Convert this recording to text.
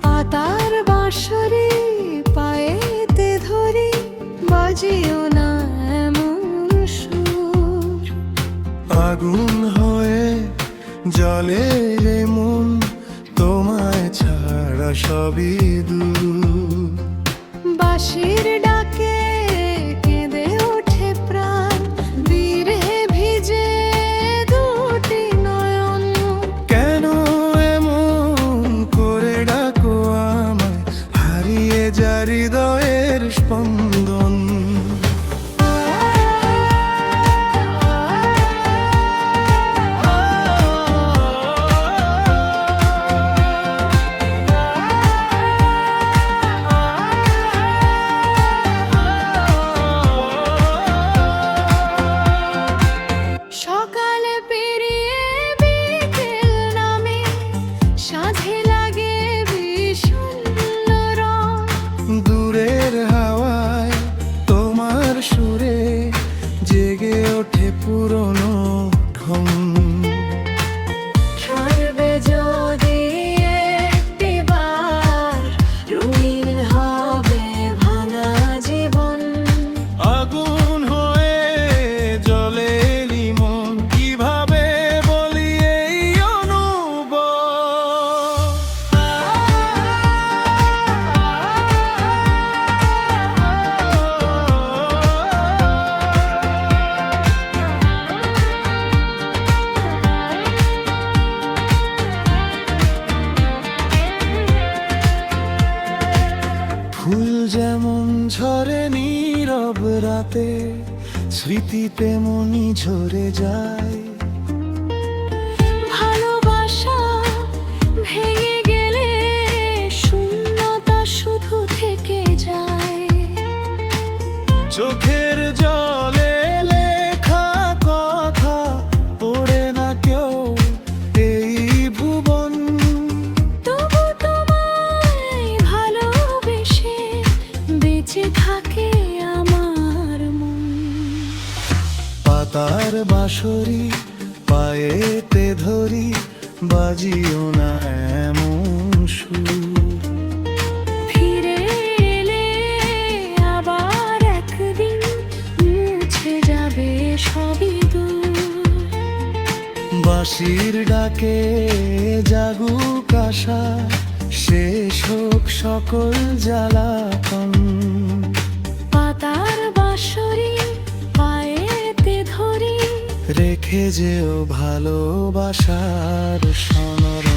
পাতার বাঁশরি পায়েতে ধরি, বাজিও না এমন সুর। আগুন হয়ে জলে রে মন, তোমায় ছাড়া সবই দূর। বাঁশির ডাকে কেঁদে ওঠে প্রাণ, বীরে ভিজে দুটি নয়ন। কেন এমন করে ডাকো আমায়, হারিয়ে যা হৃদয়ের স্পন্দন। সকালে পেরিয়ে বিকেল নামে, সাঁঝে লাগে বিষণ্ণ রং। দূরের হাওয়ায় তোমার সুরে জেগে ওঠে পুরনো ঢং। সরবে যদি একটিবার, রঙিন হবে ভাঙা জীবন। আগুন হয়ে জ্বলে মন, কিভাবে বলি এই অনুভব। ফুল যেমন ঝরে নীরব রাতে, স্মৃতি তেমনি ঝরে যায়। ভালোবাসা ভেঙে গেলে শূন্যতা শুধু থেকে যায়। চোখের জলে লেখা কথা পড়ে না কেউ এই ভুবন। তবু তোমায় ভালোবেসে বেঁচে থাকে আমার মন। পাতার বাঁশরি পায়েতে ধরি, বাজিও না এমন সুর। ফিরে এলে আবার একদিন, মুছে যাবে সবই দূর। বাঁশির ডাকে জাগুক আশা, শেষ হোক সকল জ্বালাতন। পাতার বাঁশরি পায়েতে ধরি, রেখে যেও ভালোবাসার সনর।